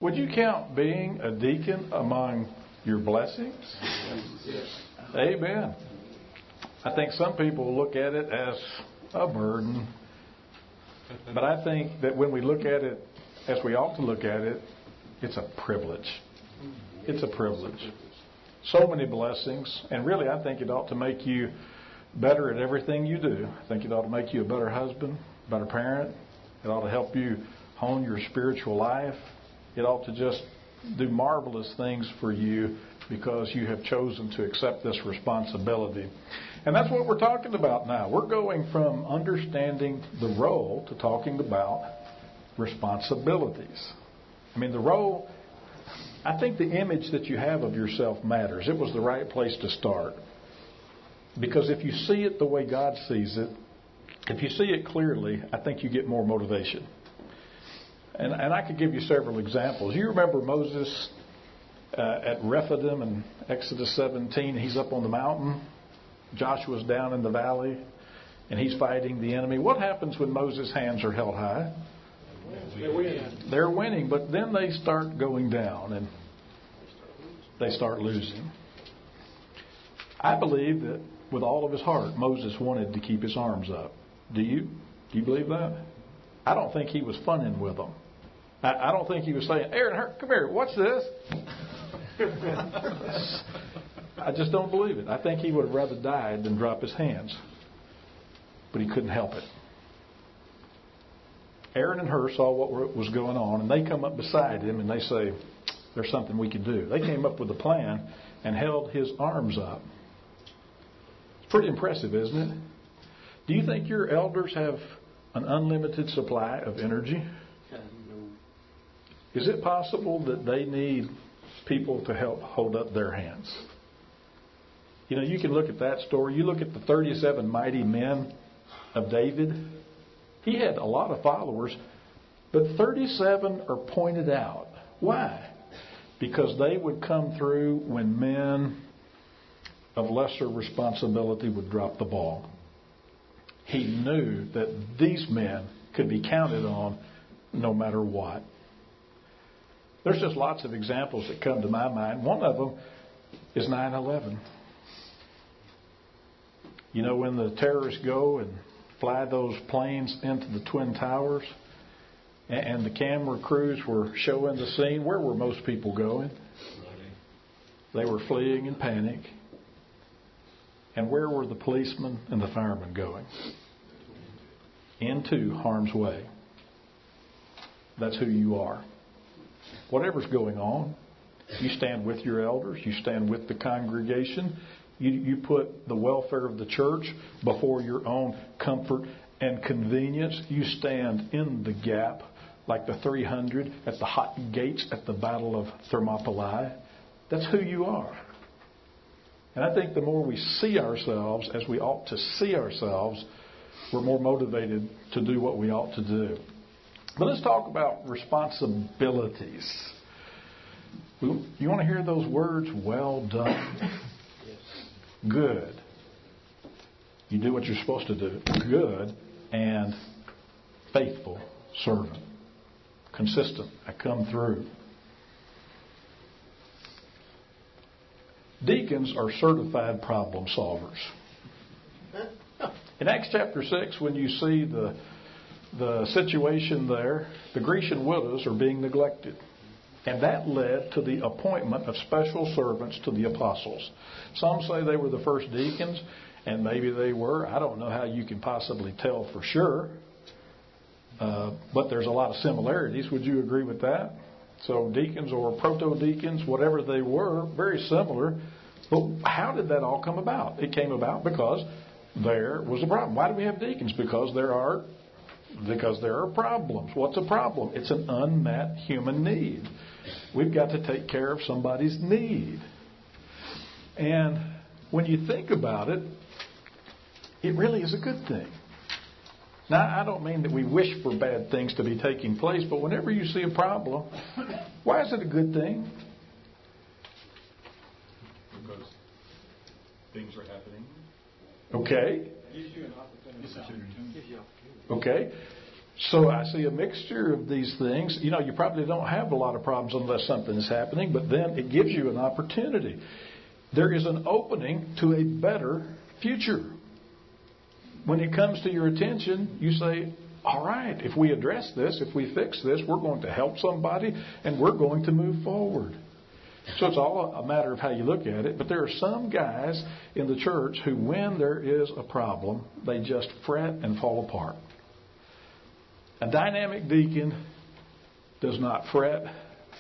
Would you count being a deacon among your blessings? Yes. Amen. I think some people look at it as a burden. But I think that when we look at it as we ought to look at it, it's a privilege. It's a privilege. So many blessings. And really, I think it ought to make you better at everything you do. I think it ought to make you a better husband, better parent. It ought to help you hone your spiritual life. It ought to just do marvelous things for you because you have chosen to accept this responsibility. And that's what we're talking about now. We're going from understanding the role to talking about responsibilities. I mean, the role, I think the image that you have of yourself matters. It was the right place to start. Because if you see it the way God sees it, if you see it clearly, I think you get more motivation. And I could give you several examples. You remember Moses at Rephidim in Exodus 17. He's up on the mountain. Joshua's down in the valley. And he's fighting the enemy. What happens when Moses' hands are held high? They're winning. But then they start going down and they start losing. I believe that with all of his heart, Moses wanted to keep his arms up. Do you? Do you believe that? I don't think he was funning with them. I don't think he was saying, Aaron, come here, watch this. I just don't believe it. I think he would have rather died than drop his hands. But he couldn't help it. Aaron and Hur saw what was going on, and they come up beside him and they say, there's something we can do. They came up with a plan and held his arms up. It's pretty impressive, isn't it? Do you think your elders have an unlimited supply of energy? Is it possible that they need people to help hold up their hands? You know, you can look at that story. You look at the 37 mighty men of David. He had a lot of followers, but 37 are pointed out. Why? Because they would come through when men of lesser responsibility would drop the ball. He knew that these men could be counted on no matter what. There's just lots of examples that come to my mind. One of them is 9/11. You know, when the terrorists go and fly those planes into the Twin Towers and the camera crews were showing the scene, where were most people going? They were fleeing in panic. And where were the policemen and the firemen going? Into harm's way. That's who you are. Whatever's going on, you stand with your elders, you stand with the congregation, you put the welfare of the church before your own comfort and convenience. You stand in the gap like the 300 at the hot gates at the Battle of Thermopylae. That's who you are. And I think the more we see ourselves as we ought to see ourselves, we're more motivated to do what we ought to do. But let's talk about responsibilities. You want to hear those words? Well done. Good. You do what you're supposed to do. Good and faithful servant. Consistent. I come through. Deacons are certified problem solvers. In Acts chapter 6, when you see the situation there, the Grecian widows are being neglected. And that led to the appointment of special servants to the apostles. Some say they were the first deacons, and maybe they were. I don't know how you can possibly tell for sure. But there's a lot of similarities. Would you agree with that? So deacons or proto-deacons, whatever they were, very similar. But how did that all come about? It came about because there was a problem. Why do we have deacons? Because there are problems. What's a problem? It's an unmet human need. We've got to take care of somebody's need. And when you think about it, it really is a good thing. Now, I don't mean that we wish for bad things to be taking place, but whenever you see a problem, why is it a good thing? Because things are happening. Okay. Gives you an opportunity. Okay. So I see a mixture of these things. You probably don't have a lot of problems unless something is happening, but then it gives you an opportunity. There is an opening to a better future. When it comes to your attention, you say, all right, if we address this, if we fix this, we're going to help somebody and we're going to move forward. So it's all a matter of how you look at it. But there are some guys in the church who, when there is a problem, they just fret and fall apart. A dynamic deacon does not fret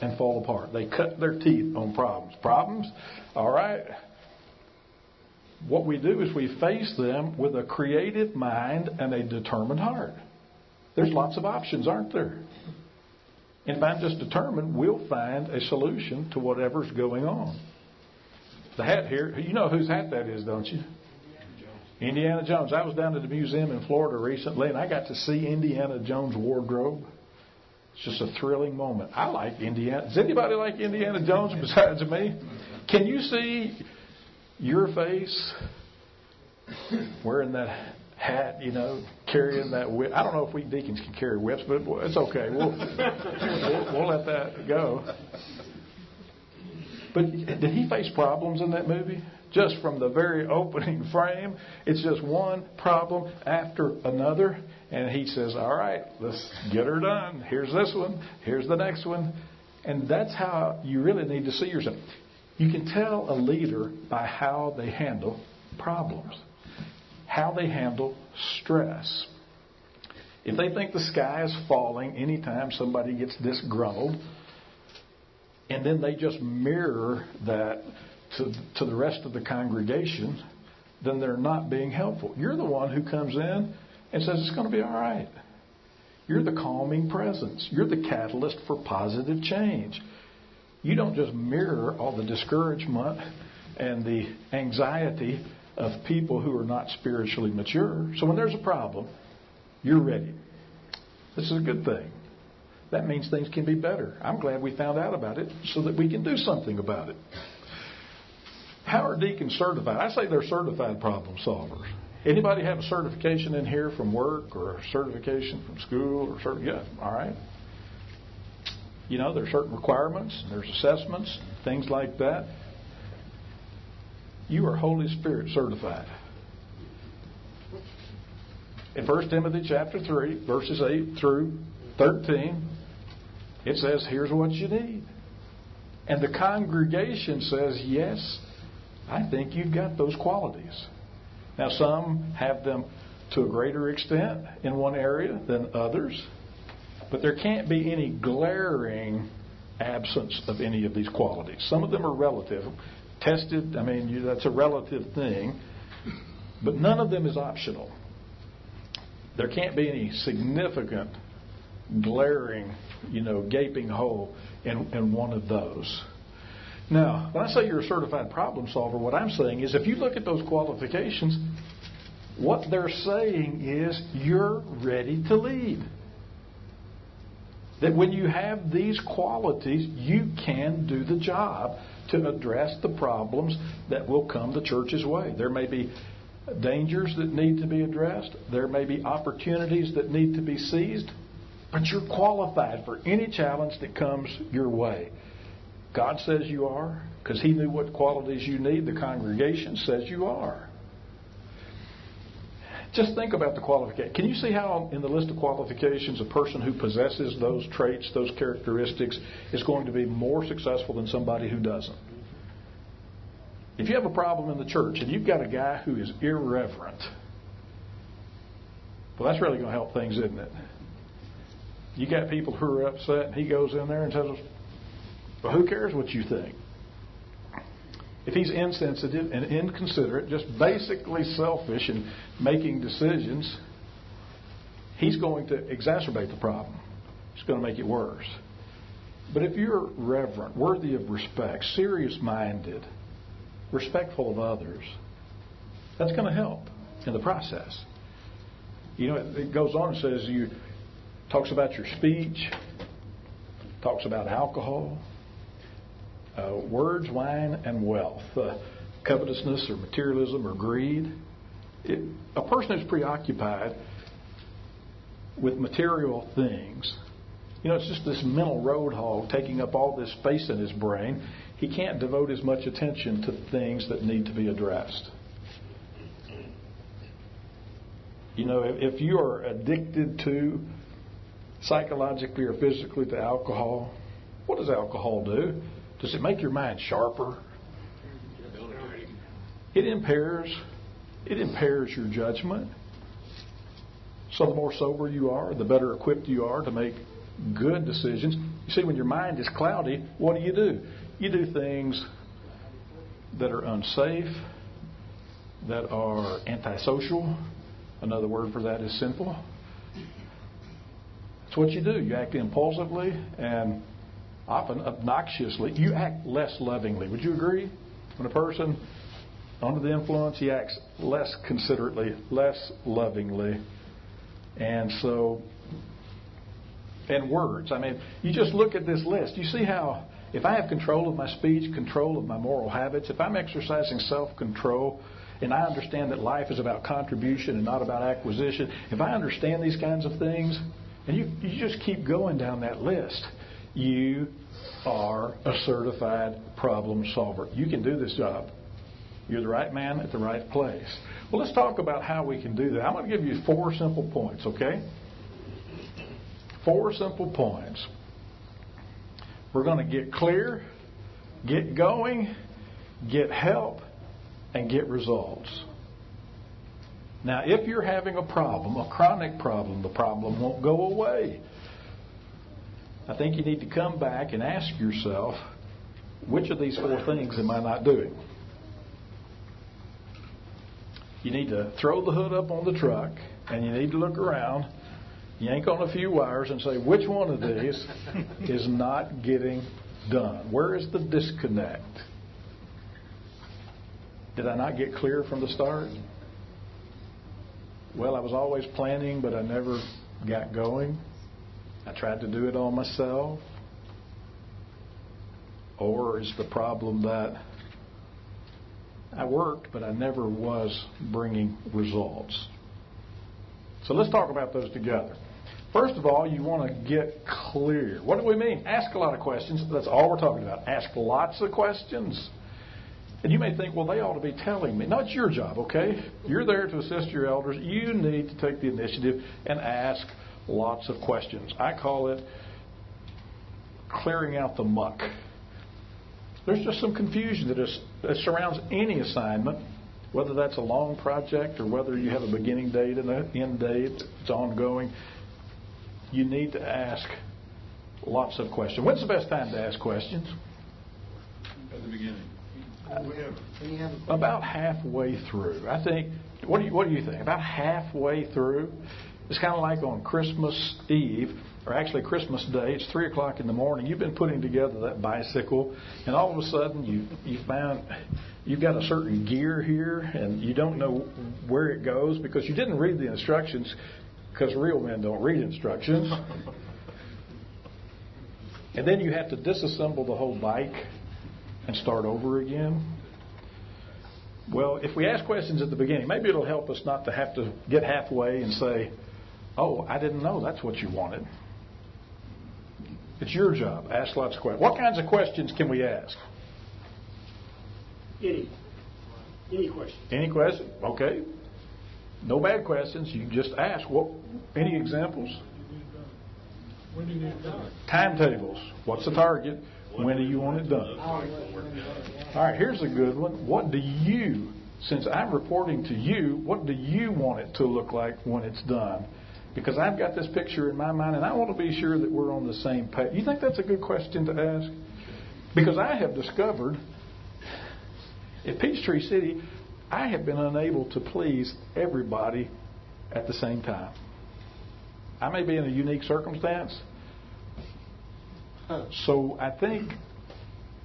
and fall apart. They cut their teeth on problems. Problems? All right. What we do is we face them with a creative mind and a determined heart. There's lots of options, aren't there? And if I'm just determined, we'll find a solution to whatever's going on. The hat here, you know whose hat that is, don't you? Indiana Jones. I was down at the museum in Florida recently, and I got to see Indiana Jones' wardrobe. It's just a thrilling moment. I like Indiana. Does anybody like Indiana Jones besides me? Can you see your face wearing that hat, carrying that whip? I don't know if we deacons can carry whips, but it's okay. We'll let that go. But did he face problems in that movie? Just from the very opening frame, it's just one problem after another. And he says, all right, let's get her done. Here's this one. Here's the next one. And that's how you really need to see yourself. You can tell a leader by how they handle problems, how they handle stress. If they think the sky is falling anytime somebody gets disgruntled, and then they just mirror that to the rest of the congregation, then they're not being helpful. You're the one who comes in and says it's going to be all right. You're the calming presence. You're the catalyst for positive change. You don't just mirror all the discouragement and the anxiety of people who are not spiritually mature. So when there's a problem, you're ready. This is a good thing. That means things can be better. I'm glad we found out about it so that we can do something about it. How are deacons certified? I say they're certified problem solvers. Anybody have a certification in here from work or a certification from school? Yeah, all right. There are certain requirements, and there's assessments, things like that. You are Holy Spirit certified. In 1 Timothy chapter 3, verses 8 through 13, it says, here's what you need. And the congregation says, yes, I think you've got those qualities. Now, some have them to a greater extent in one area than others, but there can't be any glaring absence of any of these qualities. Some of them are relative. Tested, that's a relative thing, but none of them is optional. There can't be any significant, glaring, gaping hole in one of those. Now, when I say you're a certified problem solver, what I'm saying is if you look at those qualifications, what they're saying is you're ready to lead. That when you have these qualities, you can do the job to address the problems that will come the church's way. There may be dangers that need to be addressed. There may be opportunities that need to be seized. But you're qualified for any challenge that comes your way. God says you are, because He knew what qualities you need. The congregation says you are. Just think about the qualification. Can you see how in the list of qualifications a person who possesses those traits, those characteristics, is going to be more successful than somebody who doesn't? If you have a problem in the church and you've got a guy who is irreverent, well, that's really going to help things, isn't it? You got people who are upset, and he goes in there and says, well, who cares what you think? If he's insensitive and inconsiderate, just basically selfish and making decisions, he's going to exacerbate the problem. He's going to make it worse. But if you're reverent, worthy of respect, serious-minded, respectful of others, that's going to help in the process. It goes on and says talks about your speech, talks about alcohol, words, wine, and wealth, covetousness or materialism or greed. A person who's preoccupied with material things. It's just this mental road hog taking up all this space in his brain. He can't devote as much attention to things that need to be addressed. If you are addicted to psychologically or physically to alcohol, what does alcohol do? Does it make your mind sharper? It impairs your judgment. So the more sober you are, the better equipped you are to make good decisions. You see, when your mind is cloudy, what do? You do things that are unsafe, that are antisocial. Another word for that is sinful. That's what you do. You act impulsively and often obnoxiously. You act less lovingly. Would you agree? When a person under the influence, he acts less considerately, less lovingly. And words. You just look at this list. You see how if I have control of my speech, control of my moral habits, if I'm exercising self-control, and I understand that life is about contribution and not about acquisition, if I understand these kinds of things, and you just keep going down that list, you are a certified problem solver. You can do this job. You're the right man at the right place. Well, let's talk about how we can do that. I'm going to give you 4 simple points, okay? 4 simple points. We're going to get clear, get going, get help, and get results. Now, if you're having a problem, a chronic problem, the problem won't go away. I think you need to come back and ask yourself, which of these 4 things am I not doing? You need to throw the hood up on the truck, and you need to look around, yank on a few wires, and say, which one of these is not getting done? Where is the disconnect? Did I not get clear from the start? Well, I was always planning, but I never got going. I tried to do it all myself. Or is the problem that I worked, but I never was bringing results? So let's talk about those together. First of all, you want to get clear. What do we mean? Ask a lot of questions. That's all we're talking about. Ask lots of questions. And you may think, well, they ought to be telling me. No, it's your job, okay? You're there to assist your elders. You need to take the initiative and ask lots of questions. I call it clearing out the muck. There's just some confusion that surrounds any assignment, whether that's a long project or whether you have a beginning date and an end date. It's ongoing. You need to ask lots of questions. When's the best time to ask questions? At the beginning. About halfway through. I think. What do you think? About halfway through. It's kind of like on Christmas Eve, or actually Christmas Day. It's 3:00 in the morning. You've been putting together that bicycle, and all of a sudden you found you've got a certain gear here, and you don't know where it goes because you didn't read the instructions. Because real men don't read instructions. And then you have to disassemble the whole bike and start over again. Well, if we ask questions at the beginning, maybe it'll help us not to have to get halfway and say, oh, I didn't know that's what you wanted. It's your job. Ask lots of questions. What kinds of questions can we ask? Any question. Any question? Okay. No bad questions. You just ask. Any examples? When do you need it done? Timetables. What's the target? When do you want it done? All right, here's a good one. What do you, since I'm reporting to you, what do you want it to look like when it's done? Because I've got this picture in my mind, and I want to be sure that we're on the same page. You think that's a good question to ask? Because I have discovered at Peachtree City, I have been unable to please everybody at the same time. I may be in a unique circumstance. So I think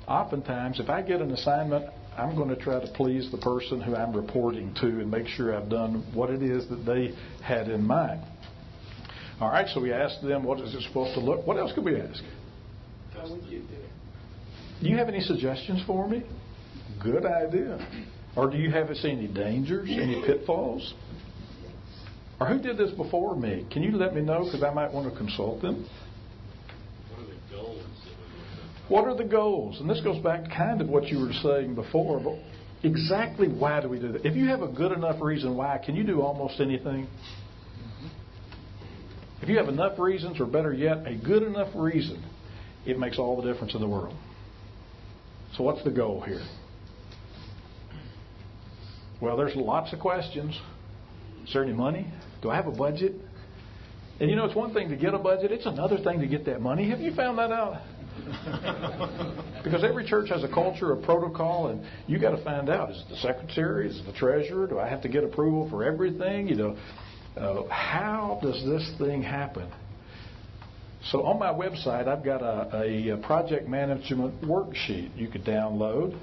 oftentimes if I get an assignment, I'm going to try to please the person who I'm reporting to and make sure I've done what it is that they had in mind. All right, so we asked them, what is it supposed to look? What else could we ask? How would you do it? Do you have any suggestions for me? Good idea. Or do you have any dangers, any pitfalls? Or who did this before me? Can you let me know? Because I might want to consult them. What are the goals that we look at? What are the goals? And this goes back to kind of what you were saying before. But exactly why do we do that? If you have a good enough reason why, can you do almost anything? If you have enough reasons, or better yet, a good enough reason, it makes all the difference in the world. So what's the goal here? Well, there's lots of questions. Is there any money? Do I have a budget? And you know, it's one thing to get a budget. It's another thing to get that money. Have you found that out? Because every church has a culture, a protocol, and you got to find out, is it the secretary? Is it the treasurer? Do I have to get approval for everything? You know, how does this thing happen? So on my website, I've got a project management worksheet you could download,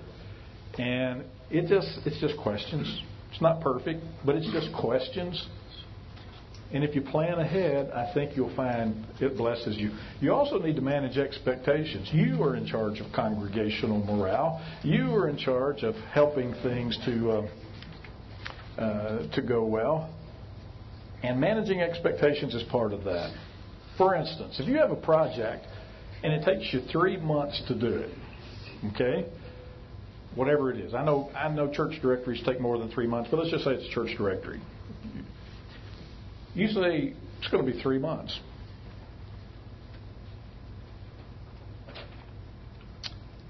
and it's just questions. It's not perfect, but it's just questions. And if you plan ahead, I think you'll find it blesses you. You also need to manage expectations. You are in charge of congregational morale. You are in charge of helping things to go well. And managing expectations is part of that. For instance, if you have a project and it takes you 3 months to do it, okay? Whatever it is. I know church directories take more than 3 months, but let's just say it's a church directory. You say it's going to be 3 months.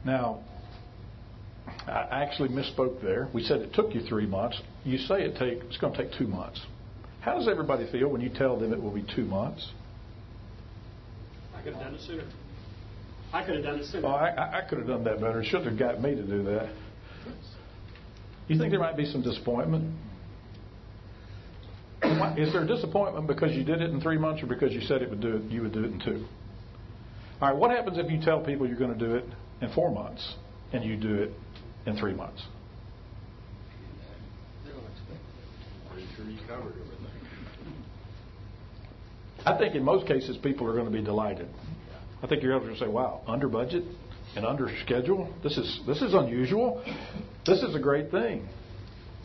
Now, I actually misspoke there. We said it took you 3 months. You say it's going to take 2 months. How does everybody feel when you tell them it will be 2 months? I could have done it sooner. I could have done it sooner. Oh, I could have done that better. It shouldn't have got me to do that. You think there might be some disappointment? Is there disappointment because you did it in 3 months, or because you said you would do it in 2? All right, what happens if you tell people you're going to do it in 4 months and you do it in 3 months? Pretty sure you covered everything. I think in most cases people are going to be delighted. I think you're going to say, "Wow, under budget and under schedule. This is unusual. This is a great thing."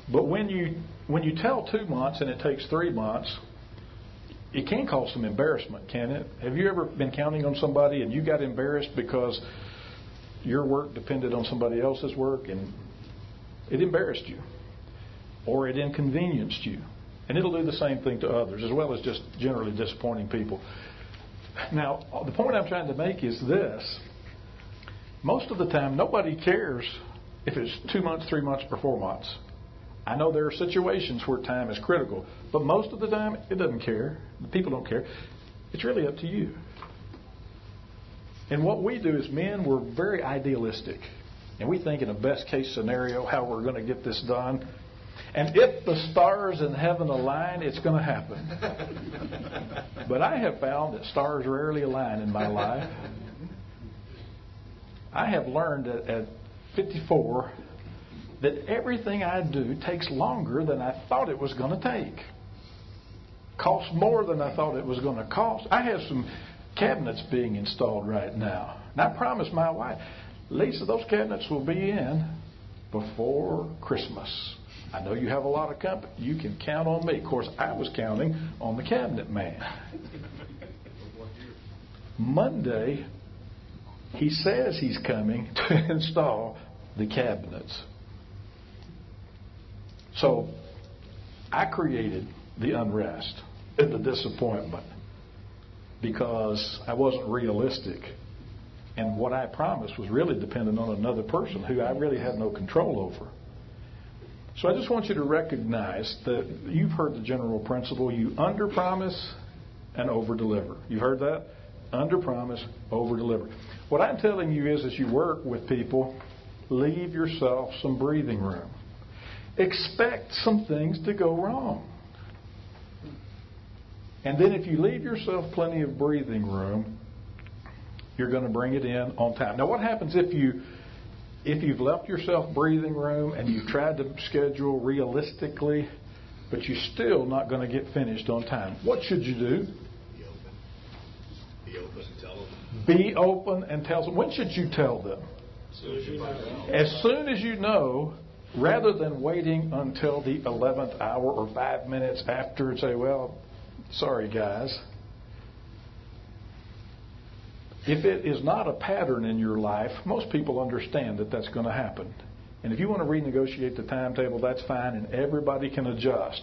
But when you tell 2 months and it takes 3 months, it can cause some embarrassment, can it? Have you ever been counting on somebody and you got embarrassed because your work depended on somebody else's work and it embarrassed you, or it inconvenienced you? And it'll do the same thing to others, as well as just generally disappointing people. Now, the point I'm trying to make is this. Most of the time, nobody cares if it's 2 months, 3 months, or 4 months. I know there are situations where time is critical, but most of the time, it doesn't care. The people don't care. It's really up to you. And what we do as men, we're very idealistic. And we think in a best case scenario how we're going to get this done. And if the stars in heaven align, it's going to happen. But I have found that stars rarely align in my life. I have learned at 54 that everything I do takes longer than I thought it was going to take. Costs more than I thought it was going to cost. I have some cabinets being installed right now. And I promised my wife, Lisa, those cabinets will be in before Christmas. I know you have a lot of company. You can count on me. Of course, I was counting on the cabinet man. Monday, he says he's coming to install the cabinets. So I created the unrest and the disappointment because I wasn't realistic. And what I promised was really dependent on another person who I really had no control over. So I just want you to recognize that you've heard the general principle. You under-promise and over-deliver. You've heard that? Under-promise, over-deliver. What I'm telling you is, as you work with people, leave yourself some breathing room. Expect some things to go wrong. And then if you leave yourself plenty of breathing room, you're going to bring it in on time. Now, what happens if you've left yourself breathing room and you've tried to schedule realistically, but you're still not going to get finished on time? What should you do? Be open and tell them. Be open and tell them. When should you tell them? As soon as you find out. As soon as you know rather than waiting until the 11th hour or 5 minutes after and say, well, sorry, guys. If it is not a pattern in your life, most people understand that that's going to happen. And if you want to renegotiate the timetable, that's fine, and everybody can adjust.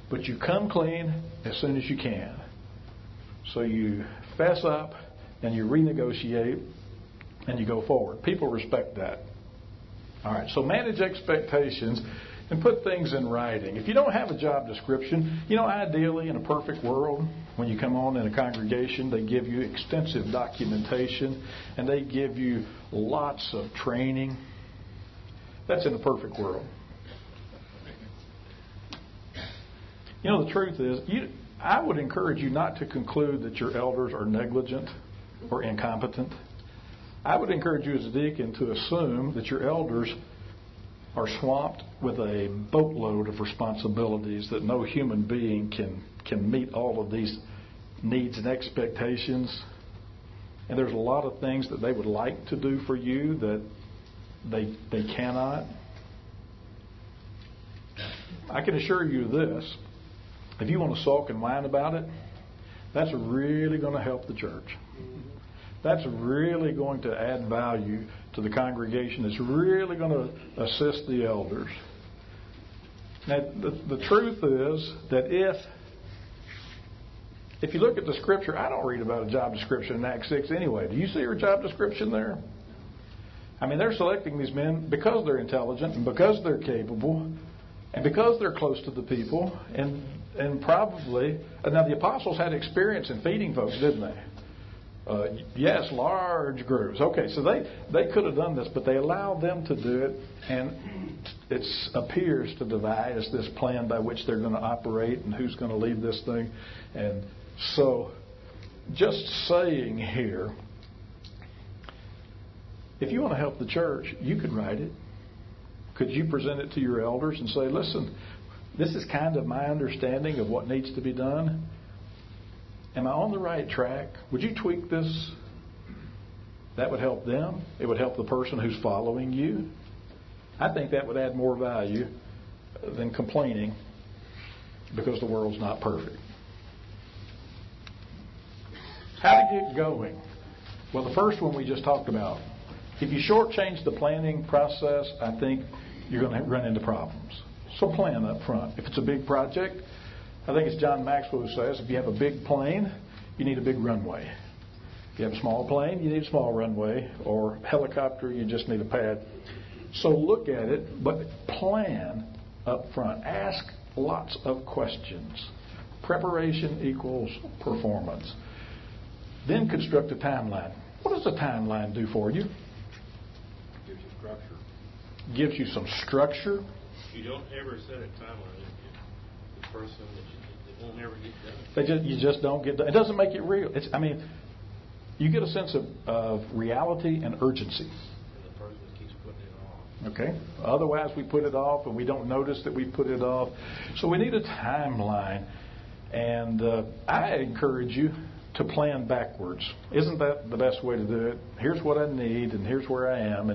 But you come clean as soon as you can. So you fess up, and you renegotiate, and you go forward. People respect that. All right, so manage expectations and put things in writing. If you don't have a job description, ideally in a perfect world, when you come on in a congregation, they give you extensive documentation and they give you lots of training. That's in a perfect world. The truth is, I would encourage you not to conclude that your elders are negligent or incompetent. I would encourage you as a deacon to assume that your elders are swamped with a boatload of responsibilities that no human being can meet all of these needs and expectations. And there's a lot of things that they would like to do for you that they cannot. I can assure you this. If you want to sulk and whine about it, that's really going to help the church. That's really going to add value to the congregation. It's really going to assist the elders. Now, the truth is that if you look at the Scripture, I don't read about a job description in Acts 6 anyway. Do you see your job description there? I mean, they're selecting these men because they're intelligent and because they're capable and because they're close to the people and probably... Now, the apostles had experience in feeding folks, didn't they? Yes, large groups. Okay, so they could have done this, but they allowed them to do it, and it appears to devise this plan by which they're going to operate and who's going to lead this thing. And so, just saying here, if you want to help the church, you could write it. Could you present it to your elders and say, listen, this is kind of my understanding of what needs to be done. Am I on the right track? Would you tweak this? That would help them. It would help the person who's following you. I think that would add more value than complaining because the world's not perfect. How to get going? Well, the first one we just talked about. If you shortchange the planning process, I think you're going to run into problems. So plan up front. If it's a big project, I think it's John Maxwell who says, if you have a big plane, you need a big runway. If you have a small plane, you need a small runway. Or helicopter, you just need a pad. So look at it, but plan up front. Ask lots of questions. Preparation equals performance. Then construct a timeline. What does a timeline do for you? Gives you structure. Gives you some structure. You don't ever set a timeline. The person that won't ever get done. You just don't get done. It doesn't make it real. You get a sense of reality and urgency. And the person keeps putting it off. Okay. Otherwise, we put it off, and we don't notice that we put it off. So we need a timeline, and I encourage you to plan backwards. Isn't that the best way to do it? Here's what I need, and here's where I am,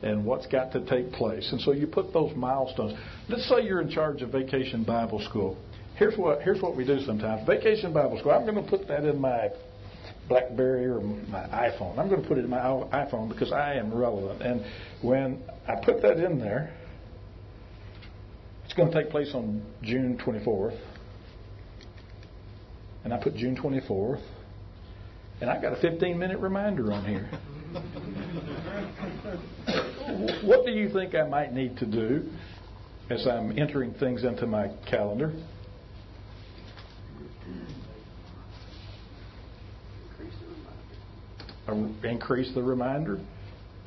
and what's got to take place. And so you put those milestones. Let's say you're in charge of Vacation Bible School. Here's what we do sometimes. Vacation Bible School. I'm going to put that in my BlackBerry or my iPhone. I'm going to put it in my iPhone because I am relevant. And when I put that in there, it's going to take place on June 24th. And I put June 24th. And I got a 15-minute reminder on here. What do you think I might need to do as I'm entering things into my calendar? Increase the reminder.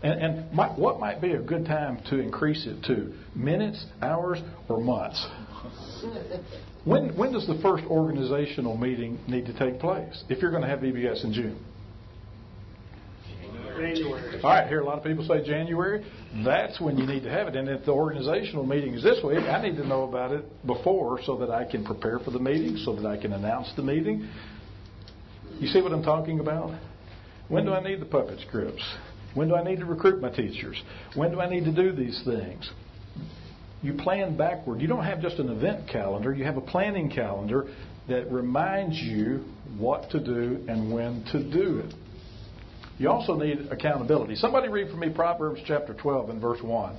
And what might be a good time to increase it to? Minutes, hours, or months? When does the first organizational meeting need to take place if you're going to have VBS in June? January. All right, here a lot of people say January. That's when you need to have it. And if the organizational meeting is this week, I need to know about it before so that I can prepare for the meeting, so that I can announce the meeting. You see what I'm talking about? When do I need the puppet scripts? When do I need to recruit my teachers? When do I need to do these things? You plan backward. You don't have just an event calendar. You have a planning calendar that reminds you what to do and when to do it. You also need accountability. Somebody read for me Proverbs chapter 12 and verse 1.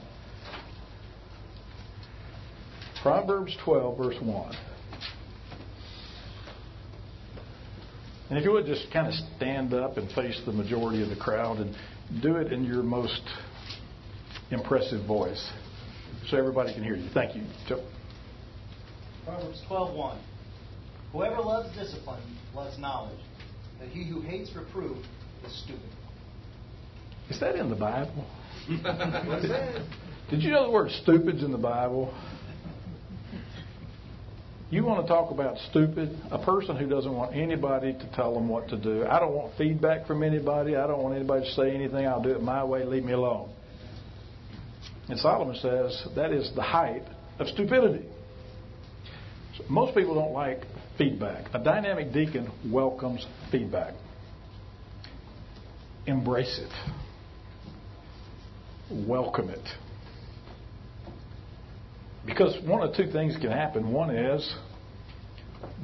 Proverbs 12, verse 1. And if you would just kind of stand up and face the majority of the crowd and do it in your most impressive voice so everybody can hear you. Thank you. Joe. Proverbs 12:1. Whoever loves discipline loves knowledge, but he who hates reproof is stupid. Is that in the Bible? What's that? Did you know the word stupid's in the Bible? You want to talk about stupid? A person who doesn't want anybody to tell them what to do. I don't want feedback from anybody. I don't want anybody to say anything. I'll do it my way. Leave me alone. And Solomon says that is the height of stupidity. So most people don't like feedback. A dynamic deacon welcomes feedback. Embrace it. Welcome it. Because one of two things can happen. One is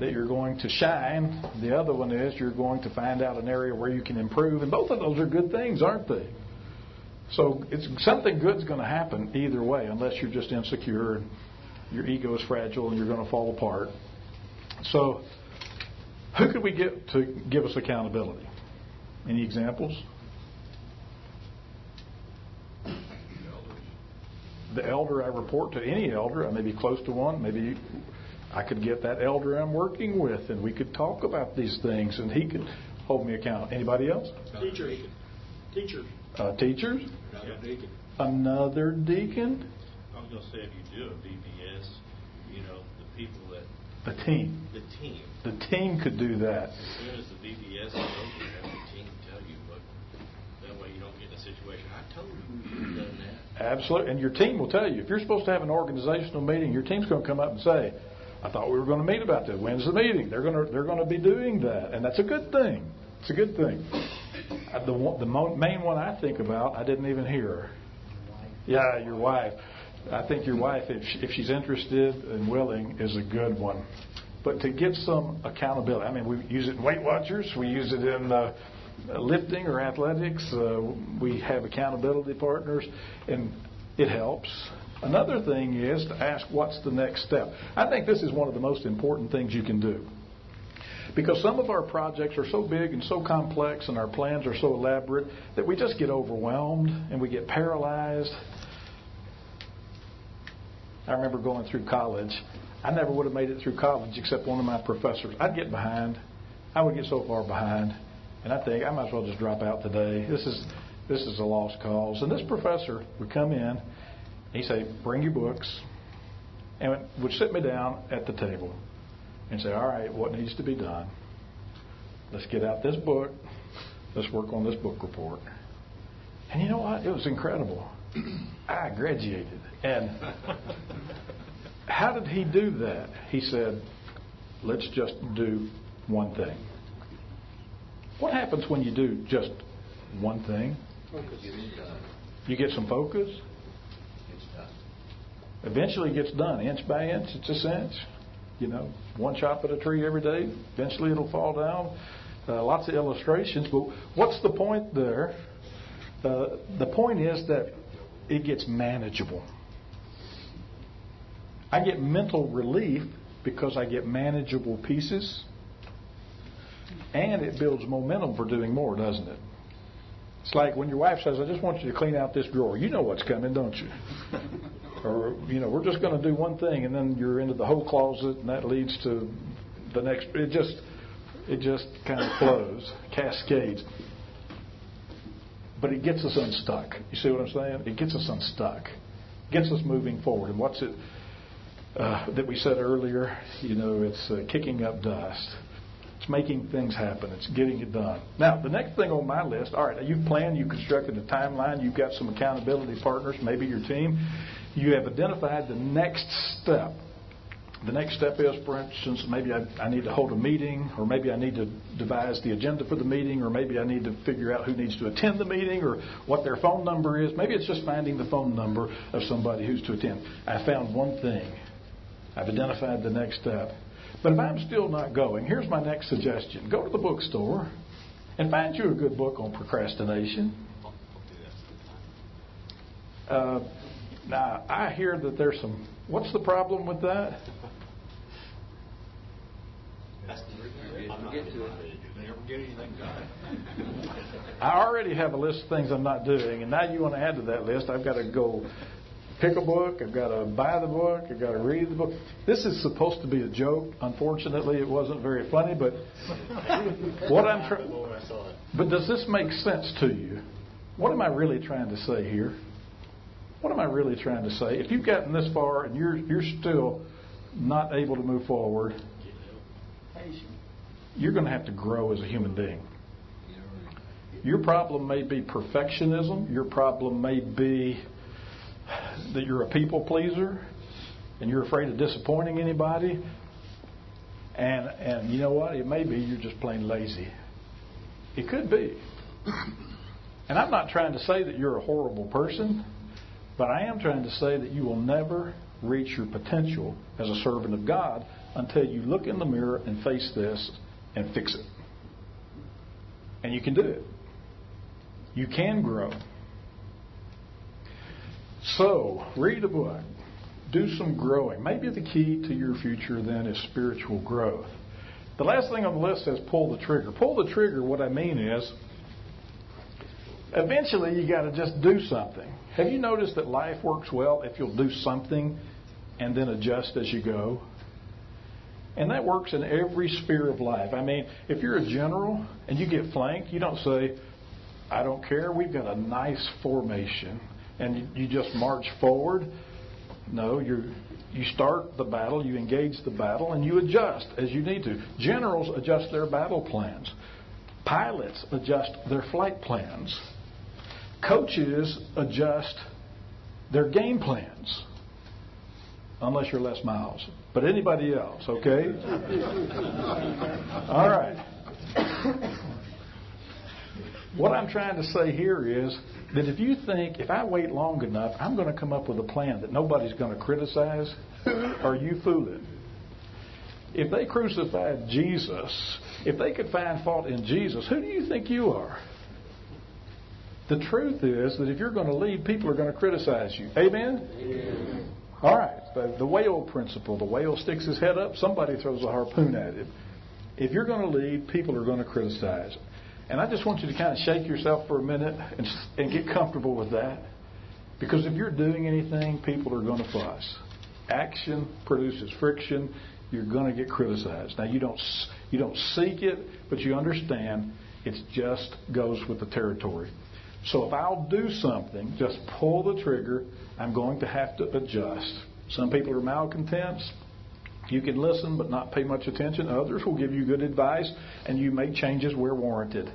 that you're going to shine. The other one is you're going to find out an area where you can improve. And both of those are good things, aren't they? So something good's going to happen either way, unless you're just insecure and your ego is fragile and you're going to fall apart. So who could we get to give us accountability? Any examples? The elder I report to, any elder, I may be close to one, maybe I could get that elder I'm working with and we could talk about these things and he could hold me accountable. Anybody else? Teachers. Teachers? Another deacon. Another deacon? I was going to say, if you do a VBS, the people that... The team. The team. The team could do that. As soon as the VBS is over, have the team tell you, but that way you don't get in a situation. I told you you've done that. Absolutely. And your team will tell you. If you're supposed to have an organizational meeting, your team's going to come up and say, I thought we were going to meet about this. When's the meeting? They're going to be doing that. And that's a good thing. It's a good thing. The main one I think about, I didn't even hear her. Yeah, your wife. I think your wife, if she's interested and willing, is a good one. But to get some accountability. I mean, we use it in Weight Watchers. We use it in lifting or athletics. We have accountability partners, and it helps. Another thing is to ask, what's the next step? I think this is one of the most important things you can do. Because some of our projects are so big and so complex and our plans are so elaborate that we just get overwhelmed and we get paralyzed. I remember going through college. I never would have made it through college except one of my professors. I'd get behind. I would get so far behind. And I think I might as well just drop out today. This is a lost cause. And this professor would come in. He'd say, bring your books. And would sit me down at the table and say, all right, what needs to be done? Let's get out this book. Let's work on this book report. And you know what? It was incredible. I graduated. And how did he do that? He said, let's just do one thing. What happens when you do just one thing? Focus. You get some focus. Eventually it gets done. Inch by inch, it's a cinch. One chop at a tree every day. Eventually it'll fall down. Lots of illustrations. But what's the point there? The point is that it gets manageable. I get mental relief because I get manageable pieces. And it builds momentum for doing more, doesn't it? It's like when your wife says, I just want you to clean out this drawer. You know what's coming, don't you? Or, we're just going to do one thing, and then you're into the whole closet, and that leads to the next. It just kind of flows, cascades. But it gets us unstuck. You see what I'm saying? It gets us unstuck. It gets us moving forward. And what's it that we said earlier? It's kicking up dust. It's making things happen. It's getting it done. Now, the next thing on my list, all right, you've planned, you've constructed a timeline, you've got some accountability partners, maybe your team. You have identified the next step. the next step is, for instance, maybe I need to hold a meeting, or maybe I need to devise the agenda for the meeting, or maybe I need to figure out who needs to attend the meeting, or what their phone number is. Maybe it's just finding the phone number of somebody who's to attend. I found one thing. I've identified the next step. But if I'm still not going, here's my next suggestion. Go to the bookstore and find you a good book on procrastination. Now, I hear that there's some... What's the problem with that? I already have a list of things I'm not doing, and now you want to add to that list. I've got to go pick a book. I've got to buy the book. I've got to read the book. This is supposed to be a joke. Unfortunately, it wasn't very funny, but what I'm trying... But does this make sense to you? What am I really trying to say here? What am I really trying to say? If you've gotten this far and you're still not able to move forward, you're going to have to grow as a human being. Your problem may be perfectionism. Your problem may be that you're a people pleaser and you're afraid of disappointing anybody. And you know what? It may be you're just plain lazy. It could be. And I'm not trying to say that you're a horrible person, but I am trying to say that you will never reach your potential as a servant of God until you look in the mirror and face this and fix it. And you can do it. You can grow. So, read a book. Do some growing. Maybe the key to your future then is spiritual growth. The last thing on the list says pull the trigger. Pull the trigger, what I mean is, eventually you got to just do something. Have you noticed that life works well if you'll do something and then adjust as you go? And that works in every sphere of life. I mean, if you're a general and you get flanked, you don't say, I don't care, we've got a nice formation, and you just march forward. No, you start the battle, you engage the battle, and you adjust as you need to. Generals adjust their battle plans. Pilots adjust their flight plans. Coaches adjust their game plans. Unless you're Les Miles. But anybody else, okay? All right. What I'm trying to say here is that if you think, if I wait long enough, I'm going to come up with a plan that nobody's going to criticize, are you fooling? If they crucified Jesus, if they could find fault in Jesus, who do you think you are? The truth is that if you're going to lead, people are going to criticize you. Amen? Amen. All right. The whale principle. The whale sticks his head up, somebody throws a harpoon at him. If you're going to lead, people are going to criticize. And I just want you to kind of shake yourself for a minute and get comfortable with that. Because if you're doing anything, people are going to fuss. Action produces friction. You're going to get criticized. Now, you don't seek it, but you understand it just goes with the territory. So if I'll do something, just pull the trigger, I'm going to have to adjust. Some people are malcontents. You can listen but not pay much attention. Others will give you good advice, and you make changes where warranted.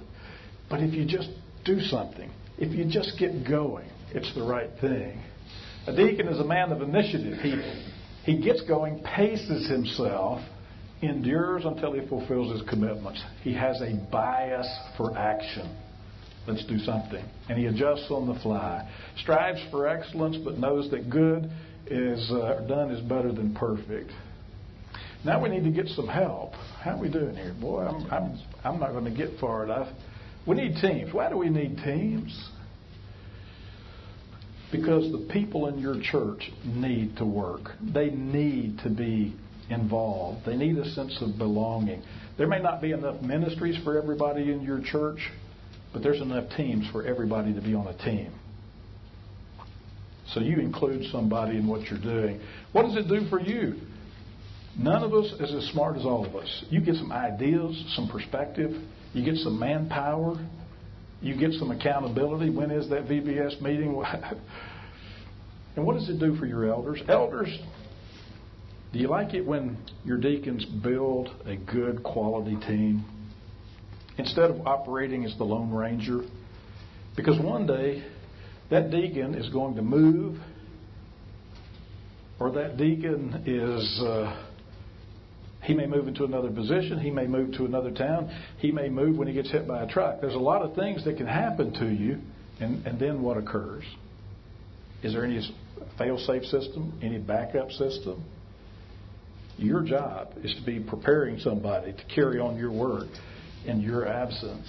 But if you just do something, if you just get going, it's the right thing. A deacon is a man of initiative. He gets going, paces himself, endures until he fulfills his commitments. He has a bias for action. Let's do something. And he adjusts on the fly. Strives for excellence, but knows that good is done is better than perfect. Now we need to get some help. How are we doing here? Boy, I'm not going to get far enough. We need teams. Why do we need teams? Because the people in your church need to work. They need to be involved. They need a sense of belonging. There may not be enough ministries for everybody in your church, but there's enough teams for everybody to be on a team. So you include somebody in what you're doing. What does it do for you? None of us is as smart as all of us. You get some ideas, some perspective. You get some manpower. You get some accountability. When is that VBS meeting? And what does it do for your elders? Elders, do you like it when your deacons build a good quality team instead of operating as the Lone Ranger? Because one day that deacon is going to move, or that deacon is He may move into another position. He may move to another town. He may move when he gets hit by a truck. There's a lot of things that can happen to you. And then what occurs? Is there any fail-safe system? Any backup system? Your job is to be preparing somebody to carry on your work in your absence.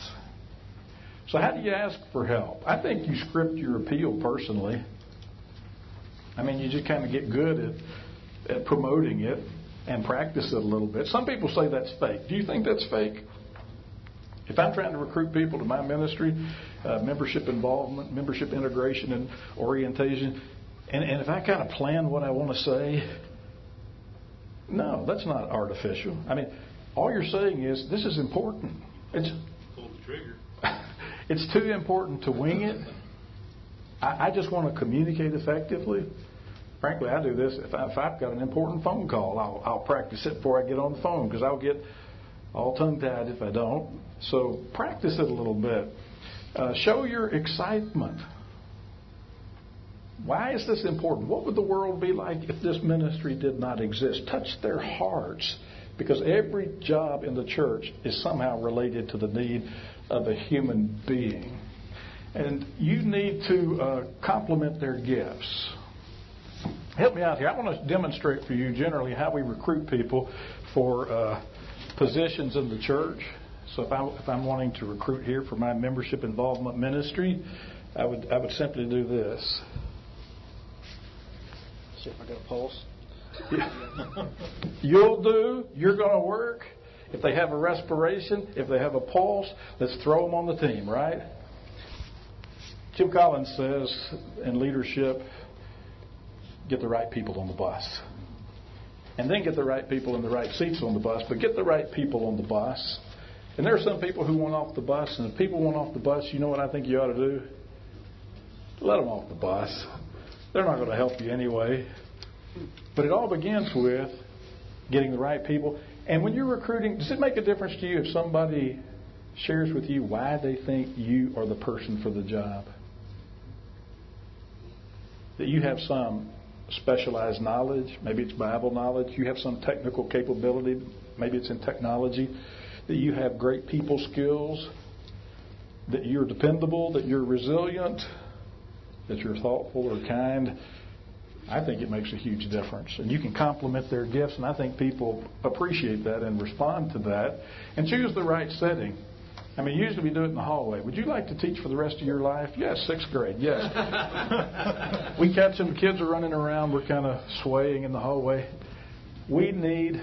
So how do you ask for help? I think you script your appeal personally. I mean, you just kind of get good at promoting it and practice it a little bit. Some people say that's fake. Do you think that's fake? If I'm trying to recruit people to my ministry, membership involvement, membership integration and orientation, and if I kind of plan what I want to say, no, that's not artificial. I mean, all you're saying is, this is important. Pull the trigger. It's too important to wing it. I just want to communicate effectively. Frankly, I do this. If I've got an important phone call, I'll practice it before I get on the phone, because I'll get all tongue-tied if I don't. So practice it a little bit. Show your excitement. Why is this important? What would the world be like if this ministry did not exist? Touch their hearts, because every job in the church is somehow related to the need of a human being. And you need to complement their gifts. Help me out here. I want to demonstrate for you generally how we recruit people for positions in the church. So if I'm wanting to recruit here for my membership involvement ministry, I would simply do this. See if I got a pulse. You'll do. You're going to work. If they have a respiration, if they have a pulse, let's throw them on the team, right? Jim Collins says in leadership, get the right people on the bus. And then get the right people in the right seats on the bus, but get the right people on the bus. And there are some people who want off the bus, and if people want off the bus, you know what I think you ought to do? Let them off the bus. They're not going to help you anyway. But it all begins with getting the right people. And when you're recruiting, does it make a difference to you if somebody shares with you why they think you are the person for the job? That you have some specialized knowledge, maybe it's Bible knowledge, you have some technical capability, maybe it's in technology, that you have great people skills, that you're dependable, that you're resilient, that you're thoughtful or kind. I think it makes a huge difference. And you can complement their gifts, and I think people appreciate that and respond to that. And choose the right setting. I mean, usually we do it in the hallway. Would you like to teach for the rest of your life? Yes, 6th grade, yes. We catch them, kids are running around, we're kind of swaying in the hallway. We need,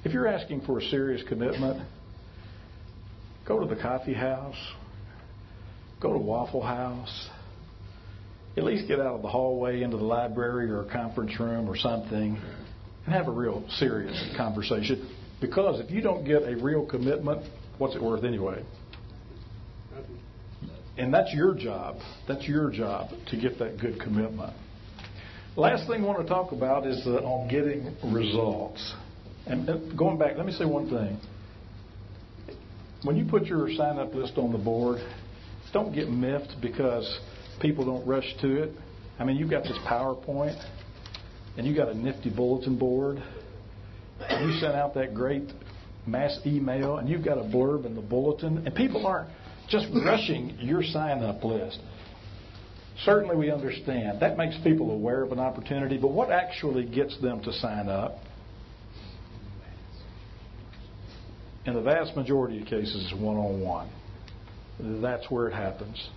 if you're asking for a serious commitment, go to the coffee house, go to Waffle House. At least get out of the hallway into the library or a conference room or something and have a real serious conversation. Because if you don't get a real commitment, what's it worth anyway? And that's your job. That's your job to get that good commitment. Last thing I want to talk about is on getting results. And going back, let me say one thing. When you put your sign-up list on the board, don't get miffed because people don't rush to it. I mean, you've got this PowerPoint, and you got a nifty bulletin board, and you sent out that great mass email, and you've got a blurb in the bulletin, and people aren't just rushing your sign-up list. Certainly we understand. That makes people aware of an opportunity, but what actually gets them to sign up? In the vast majority of cases, one-on-one. That's where it happens.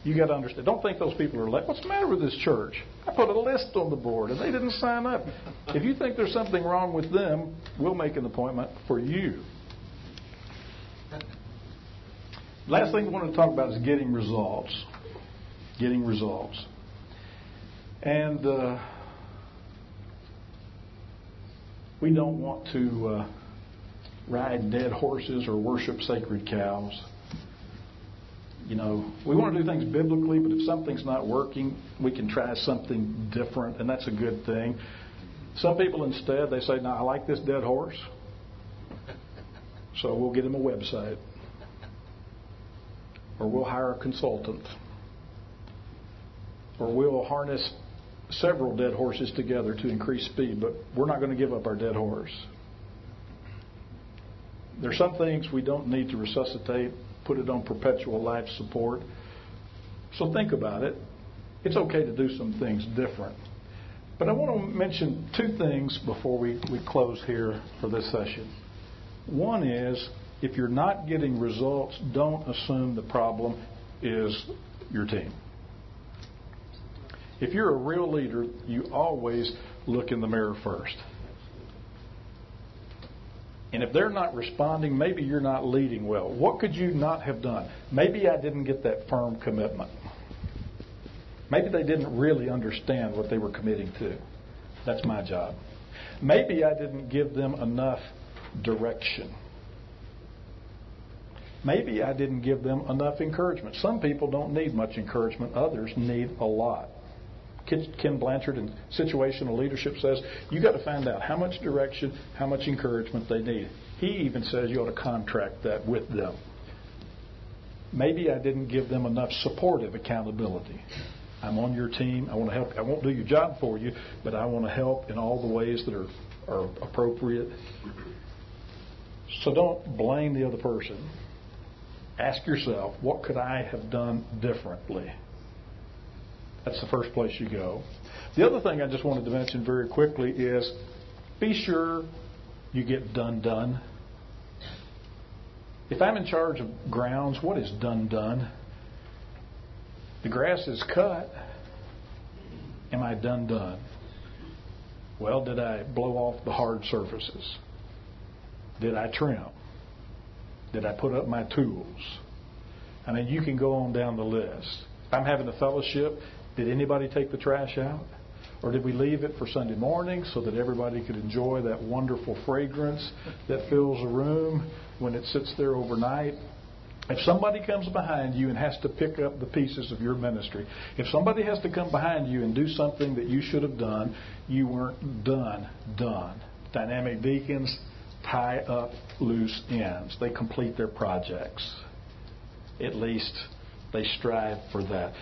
You got to understand. Don't think those people are like, what's the matter with this church? I put a list on the board and they didn't sign up. If you think there's something wrong with them, we'll make an appointment for you. Last thing we want to talk about is getting results. Getting results. And we don't want to ride dead horses or worship sacred cows. You know, we want to do things biblically, but if something's not working, we can try something different, and that's a good thing. Some people instead, they say, no, I like this dead horse, so we'll get him a website. Or we'll hire a consultant. Or we'll harness several dead horses together to increase speed, but we're not going to give up our dead horse. There's some things we don't need to resuscitate, put it on perpetual life support. So think about it. It's okay to do some things different. But I want to mention two things before we close here for this session. One is, if you're not getting results, don't assume the problem is your team. If you're a real leader, you always look in the mirror first. And if they're not responding, maybe you're not leading well. What could you not have done? Maybe I didn't get that firm commitment. Maybe they didn't really understand what they were committing to. That's my job. Maybe I didn't give them enough direction. Maybe I didn't give them enough encouragement. Some people don't need much encouragement. Others need a lot. Ken Blanchard in Situational Leadership says you got to find out how much direction, how much encouragement they need. He even says you ought to contract that with them. Maybe I didn't give them enough supportive accountability. I'm on your team. I want to help. I won't do your job for you, but I want to help in all the ways that are appropriate. So don't blame the other person. Ask yourself, what could I have done differently? That's the first place you go. The other thing I just wanted to mention very quickly is be sure you get done. If I'm in charge of grounds, what is done? The grass is cut. Am I done? Well, did I blow off the hard surfaces? Did I trim? Did I put up my tools? I mean, you can go on down the list. If I'm having a fellowship, did anybody take the trash out? Or did we leave it for Sunday morning so that everybody could enjoy that wonderful fragrance that fills a room when it sits there overnight? If somebody comes behind you and has to pick up the pieces of your ministry, if somebody has to come behind you and do something that you should have done, you weren't done. Dynamic deacons tie up loose ends. They complete their projects. At least they strive for that.